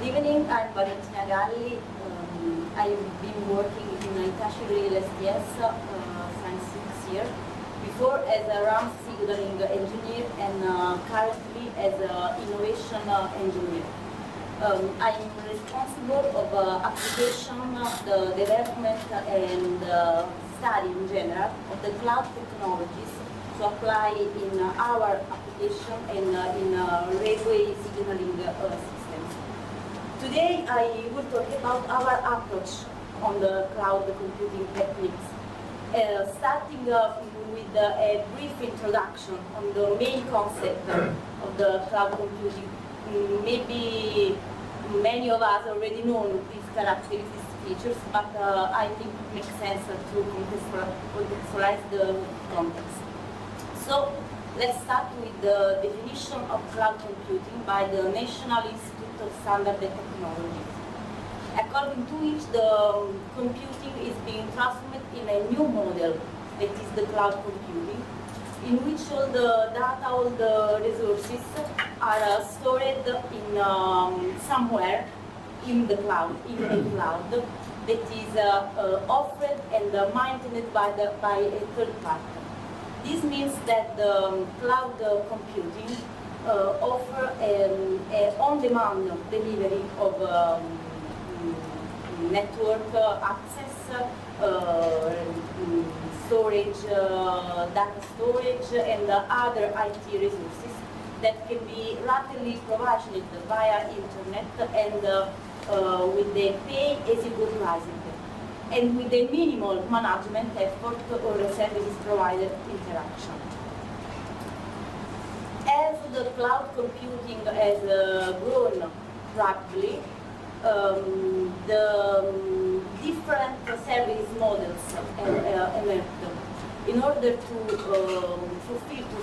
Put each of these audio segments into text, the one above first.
evening, I'm Valentina Galli. I've been working in Hitachi Rail SDS since 6 years. Before as a RAM signaling engineer and currently as an innovation engineer. I'm responsible of application, the development and study in general of the cloud technologies to apply in our application and in railway signaling systems. Today I will talk about our approach on the cloud computing techniques, starting with a brief introduction on the main concept of the cloud computing. Maybe many of us already know these characteristics features, but I think it makes sense to contextualize the context. So let's start with the definition of cloud computing by the National Institute of Standards and Technology. According to which the computing is being transformed in a new model, that is the cloud computing, in which all the data, all the resources are stored in somewhere in the cloud, that is offered and maintained by a third party. This means that the cloud computing offer an on-demand delivery of network access, storage, data storage, and other IT resources that can be rapidly provisioned via internet and with the pay-as-you-go pricing, and with a minimal management effort or service provider interaction. As the cloud computing has grown rapidly, the different service models emerged in order to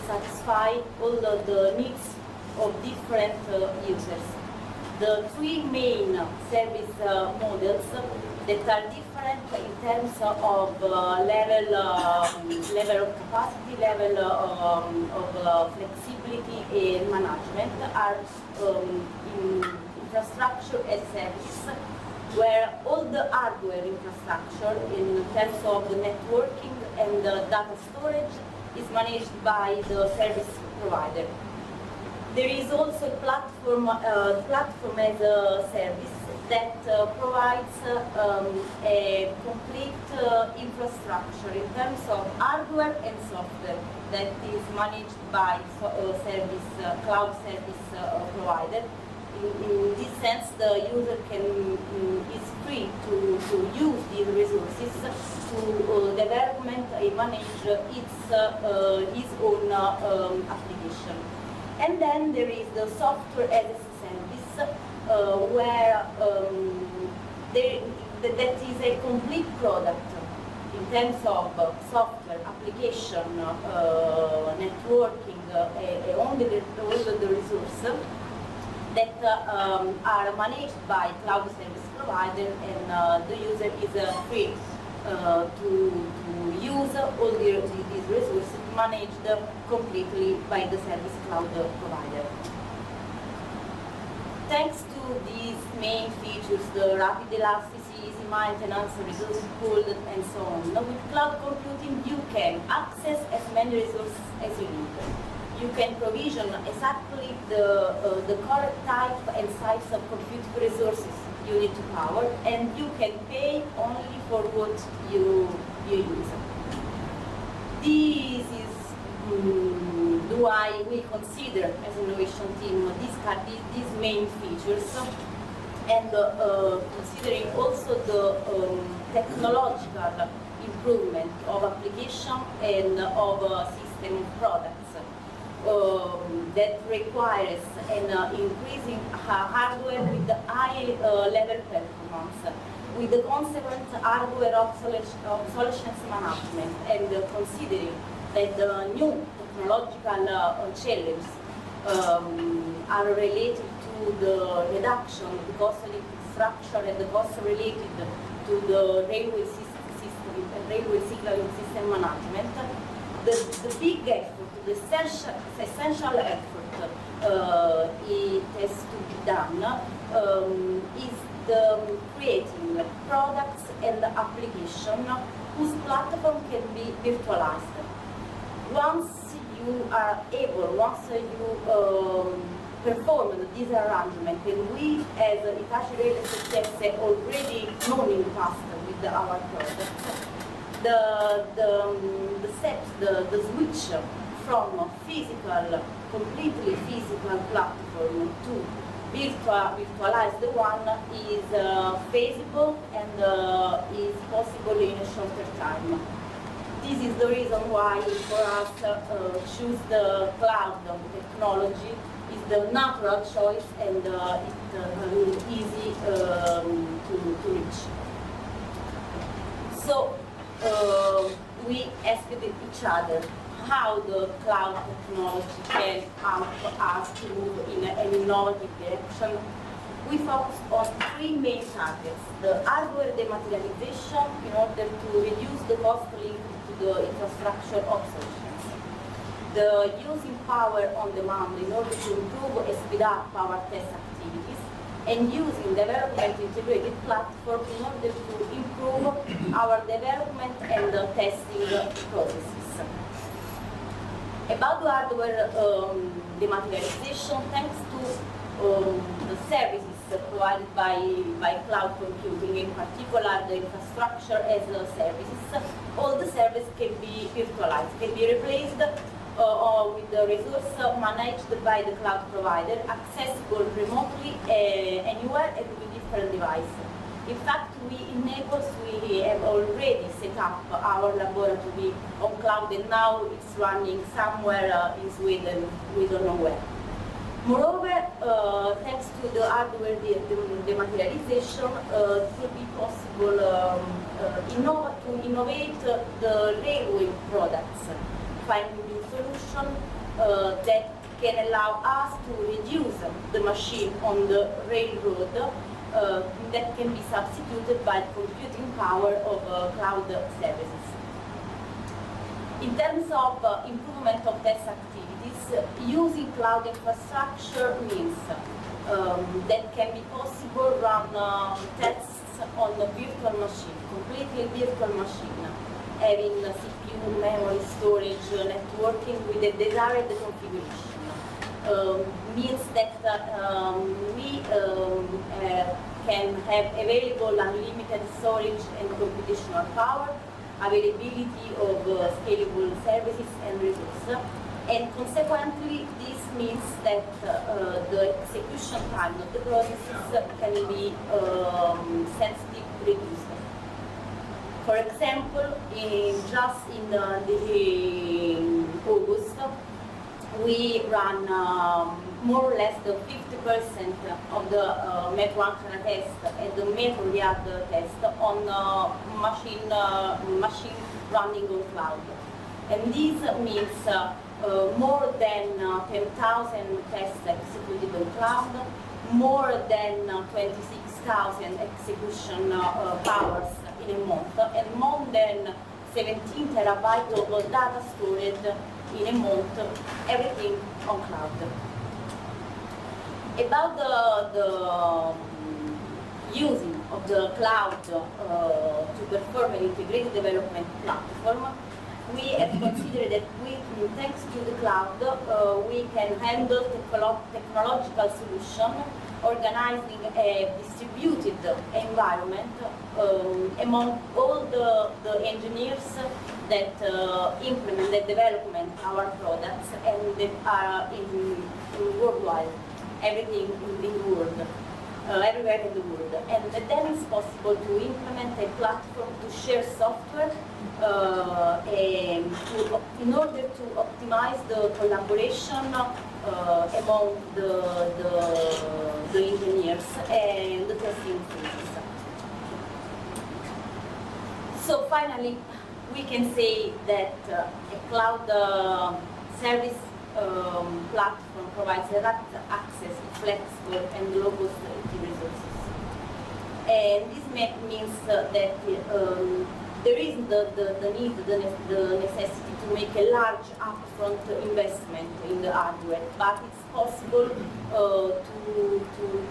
satisfy all the needs of different users. The three main service models that are different in terms of level of capacity, level of flexibility and management are infrastructure as service, where all the hardware infrastructure in terms of the networking and the data storage is managed by the service provider. There is also a platform as a service that provides a complete infrastructure in terms of hardware and software that is managed by cloud service provider. In this sense, the user is free to use these resources to development and manage his own application. And then there is the software as a service, where that is a complete product in terms of software, application, networking, all the resources that are managed by cloud service provider, and the user is free to use all these resources managed completely by the service cloud provider. Thanks to these main features, the rapid elasticity, easy maintenance, resource pooled, and so on, with cloud computing you can access as many resources as you need. You can provision exactly the correct type and size of computing resources you need to power, and you can pay only for what you use. This is why we consider as an innovation team these main features, and considering also the technological improvement of application and of system products. That requires an increasing hardware with high level performance, with the consequent hardware obsolescence management, and considering that the new technological challenges are related to the reduction of the cost of infrastructure and the cost related to the railway signaling system management. the big effort, the essential effort it has to be done is the creating products and applications whose platform can be virtualized. Once you are able, once you perform this arrangement, and we as Hitachi Rail STS already known in the past with our products, the steps, the switch from physical, completely physical platform to virtualized one is feasible and is possible in a shorter time. This is the reason why for us choose the cloud technology is the natural choice and it's easy to reach. So we asked each other how the cloud technology can help us to move in an innovative direction. We focus on three main targets: the hardware dematerialization in order to reduce the cost linked to the infrastructure obsolescence, the using power on demand in order to improve and speed up our test activities, and using development integrated platform in order to improve our development and testing processes. About the hardware dematerialization, thanks to the services provided by cloud computing, in particular the infrastructure as a services, all the services can be virtualized, can be replaced with the resource managed by the cloud provider, accessible remotely anywhere and with different devices. In fact, we have already set up our laboratory on cloud, and now it's running somewhere in Sweden, we don't know where. Moreover, thanks to the hardware dematerialization, it will be possible to innovate the railway products, finding new solutions that can allow us to reduce the machine on the railroad that can be substituted by the computing power of cloud services. In terms of improvement of test activities, using cloud infrastructure means that can be possible run tests on the virtual machine, completely virtual machine, having CPU, memory, storage, networking with the desired configuration. Means that we can have available unlimited storage and computational power, availability of scalable services and resources, and consequently this means that the execution time of the processes can be sensibly reduced. For example, just in August, we run more or less the 50% of the Metro Ancona test and the Metro Riyadh test on machine running on cloud. And this means more than 10,000 tests executed on cloud, more than 26,000 execution powers in a month, and more than 17 terabytes of data stored in a month, everything on cloud. About the using of the cloud to perform an integrated development platform, we have considered that thanks to the cloud, we can handle technological solution, organizing a distributed environment among all the engineers that implement the development our products and that are in worldwide, everything in the world, everywhere in the world. And then it's possible to implement a platform to share software in order to optimize the collaboration among the engineers and the testing phases. So finally, we can say that a cloud service platform provides rapid access to flexible and low-cost IT resources. And this means that there is the need, the necessity to make a large upfront investment in the hardware, but it's possible to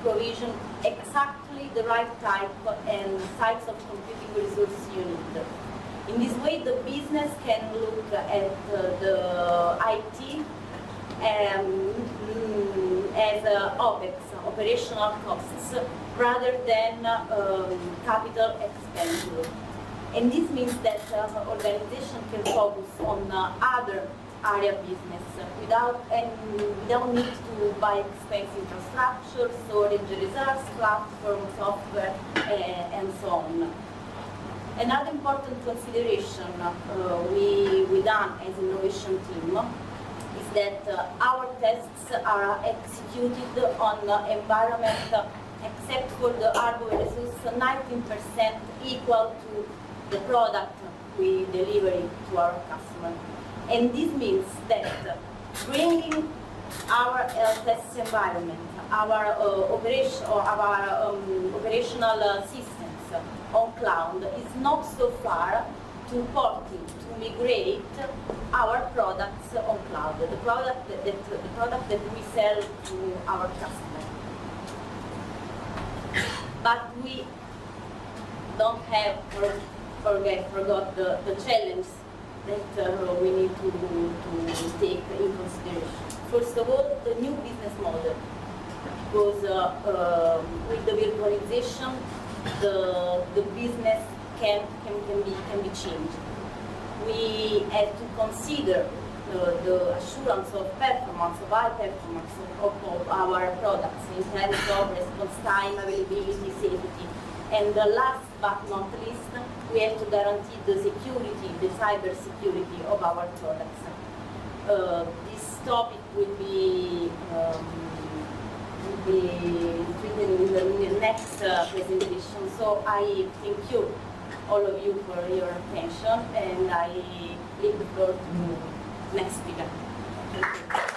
provision exactly the right type and size of computing resource you need. In this way, the business can look at the IT as OPEX, operational costs, rather than capital expenditure. And this means that organization can focus on other area business without need to buy expensive infrastructure, storage reserves, platform, software, and so on. Another important consideration we done as innovation team is that our tests are executed on environment except for the hardware resource 19% equal to the product we deliver to our customer. And this means that bringing our test environment, our operational systems on cloud is not so far to porting, to migrate our products on cloud, the product that we sell to our customer. But we don't have forgot the challenge that we need to take in consideration. First of all, the new business model, because with the virtualization, the business can be changed. We have to consider the assurance of performance, of high performance of our products in terms of response time, availability, safety. And last but not least, we have to guarantee the security, the cyber security of our products. This topic will be treated in the next presentation. So I thank you, all of you, for your attention, and I leave the floor to next speaker. Thank you.